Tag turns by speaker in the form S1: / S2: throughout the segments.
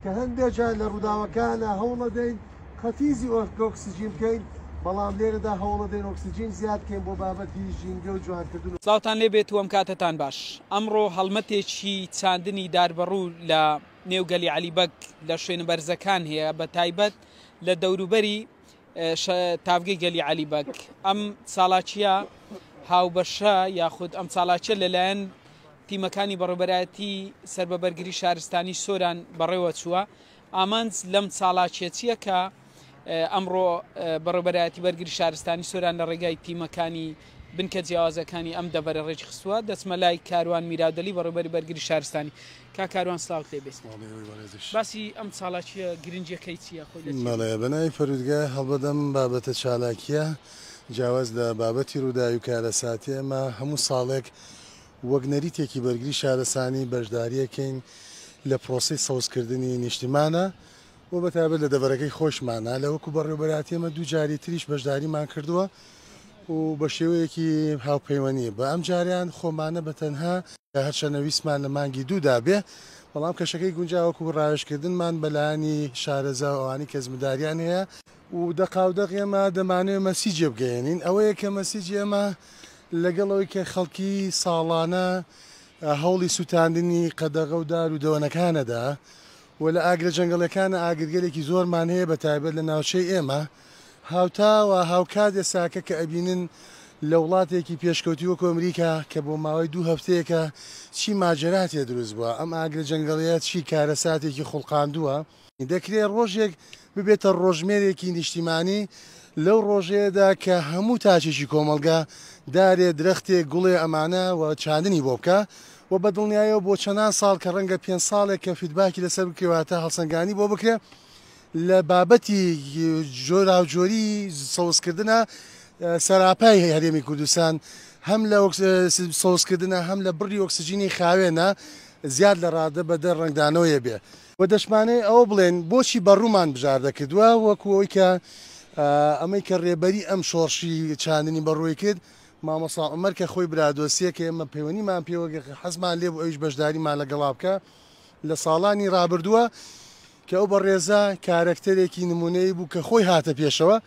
S1: کە هەندێک جار لە ڕووداوەکانە هەوڵە دەین قەتیزی ئۆکسیجین بکەین، بەڵام لێرەدا هەوڵە دەین ئۆکسیجین زیاد بکەین بۆ بابەتی ژینگە و جوانکردن.
S2: سڵاوتان لێبێت و ئەم کاتتان باش. ئەمڕۆ هەڵمەتێکی چاندنی داربەڕوو لە نێوگەلی عەلیبەگ لە شوێنە بەرزەکان هەیە، بە تایبەت لە دەوروبەری تاڤگەی گەلی عەلیبەگ. ئەم چالاکیە هاوبەشە یاخود ئەم چالاکیە لەلایەن تیمەکانی بەڕێوەبەرایەتی سەربەبەرگری شارستانی سۆران بەڕێوە چووە. ئامانج لەم چالاکیەتیە کە ئەمڕۆ بەڕێوەبەرایەتی بەرگری شارستانی سۆران لە ڕێگای تیمەکانی بنکە جیاوازەکانی ئەم دەبەرە ڕێژی خستووە. دەچمە لای کاروان میراودەلی بەڕێوەبەری بەرگری شارستانی. کاروان سلااوت لێبێت. باسی ئەم چالاکیە گرنجەکەی چییە؟
S3: مەڵێ بەناوی پەروردگا هەڵبەدەم بابەتە چالاکیە جیاواز لە بابەتی ڕووداوی و کارەساتی ئەمە هەموو ساڵێک وەک نەریتێکی بەرگری شارەسانی بەشداریەکەین لە پرۆسی سەوزکردنی نیشتیمانە و بەتابەت لە دەبەرەکەی خۆشمانە لە وەکو بەڕێوەبەراتی ئەمە دوو جاری تریش بەشداریمان کردووە و بە شێوەیەکی هاوپەیوەنی بە ئەم جاریان خۆمانە بە تەنها هەرچەنەویستمان لە مانگی دوودا بێ، بەڵام کەشەکەی گونجاوەکو ڕاوێژکردنمان بەلایانی شارەزا ئەوانی کەزمداریان هەیە و دەقاودەق ئێمە دەمانوێت مەسیجێ بگەێنین. ئەوەیە کە مەسیجی ئێمە لەگەڵەوەی کە خەڵکی ساڵانە هەوڵی سووتاندنی قەدەغە و دار و دەوەنەکانەدا و لە ئاگرە جەنگەڵەکانە ئاگرگەلێکی زۆرمان هەیە بە تایبەت لە ناوچەی ئێمە هاوتاوە هاوکات ساکە کە ئەبینن لە وڵاتێکی پێشکەوتی وەکو ئەمریکا کە بۆ ماوەی 2 هەفتەیەکە چی ماجراتێ دروست بووە، ئەم ئاگرە جەنگەڵەیە چی کارەساتێکی خوڵقاندووە. دەکرێت ڕۆژێک ببێتە ڕۆژمێرێکی نیشتیمانی لەو ڕۆژەیەدا کە هەموو تاچێکی کۆمەلگا دارێ درەختێک گوڵێ ئەمانە و چاندنی بۆ بکە و بە دڵنیایەوە بۆ چەندان ساڵ کە ڕەنگە 5 ساڵێک کە فیدباکی لەسەر بکەواتە هەڵسەنگانی بۆ بکرێ لە بابەتی جۆراوجۆری سەوزکردنە سەراپای هەرێمی کوردستان هەم لە سەوزکردنە هەم لە بڕی ئۆکسجینی خاوێنە زیاد لە ڕادە بەدە ڕنگدانەوەیە بێ و دەشمانەی ئەوە بڵێن بۆچی بەڕوومان بژاردەکردووە وەکو ئەوی کە ئەمەی کە ڕێبەری ئەم شۆڕشی چاندنی بەڕووی کرد مامۆستا عومەر کە خۆی برادۆسیە کە ئێمە پەیوەندیمان پێوە حەزمان لێ بوو ئەویش بەشداریمان لەگەڵا بکە لە ساڵانی ڕابردووە کە ئەو بەڕێزە کارکتەرێکی نمونەی بوو کە خۆی هاتە پێشەوە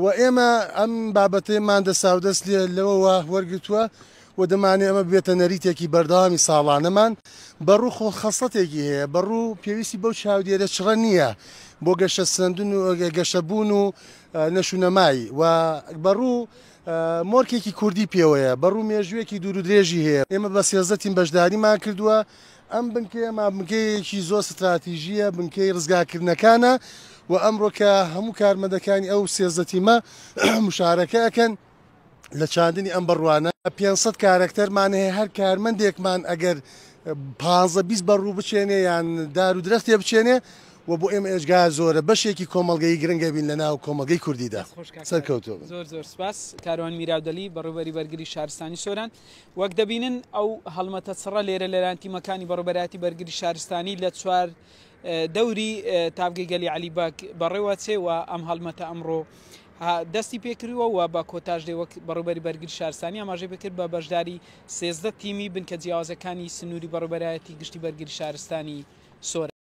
S3: و ئێمە ئەم بابەتەیەمان دەساودەست لێ لەوەوە وەرگتووە و دەمانێت ئەمە بێتە نەریتێکی بەردەوامی ساڵانەمان بەڕوو خۆ خەسڵەتێکی هەیە بەڕوو پێویستی بەو چاودێرە چڕە نییە بۆ گەشە سندن و گەشەبوون و نەشونەمایی و بەڕوو مۆرکێکی کوردی پێوەیە بەڕوو مێژوویەکی دوور و درێژی هەیە. ئێمە بە سێزدەتیم بەشداریمان کردووە ئەم بنکە ئەمە بنکەیەکی زۆر ستراتیژیە بنکەی ڕزگاکردنەکانە و ئەمڕۆ کە هەموو کارمەندەکانی ئەو سێزدەتیمە مشارەکە ئەکەن لە چاندنی ئەم بڕوانە 500 کارکتەرمان هەیە هەر کارمەندێکمان ئەگەر 15-20 بەڕوو بچێنێ یان دار و درەختێ بچێنێ و بۆ ئێمە ئێژگا زۆرە بەشێکی کۆمەڵگەی گرنگە بین لە ناو کۆمەلگەی کوردیدا. سەرکەوتووە.
S2: زۆر سپاس کاروان میراودەلی بەڕێوەبەری بەرگری شارستانی سۆران. وەک دەبینن ئەو هەڵمەتە چڕە لێرە لەلایەن تیمەکانی بەڕێوەبەرایەتی بەرگری شارستانی لە 4 دەوری تاڤگەی گەلی عەلیبەگ بەڕێوە چێ و ئەم هەڵمەتە ئەمڕۆ دەستی پێکردووە و بە کۆتاژدەی وەک بەڕێوەبەری بەرگری شارستانی ئاماژەی بکرد بە بەشداری 13 تیمی بنکە جیاوازەکانی سنووری بەڕێوەبەرایەتی گشتی بەرگری شارستانی سۆران.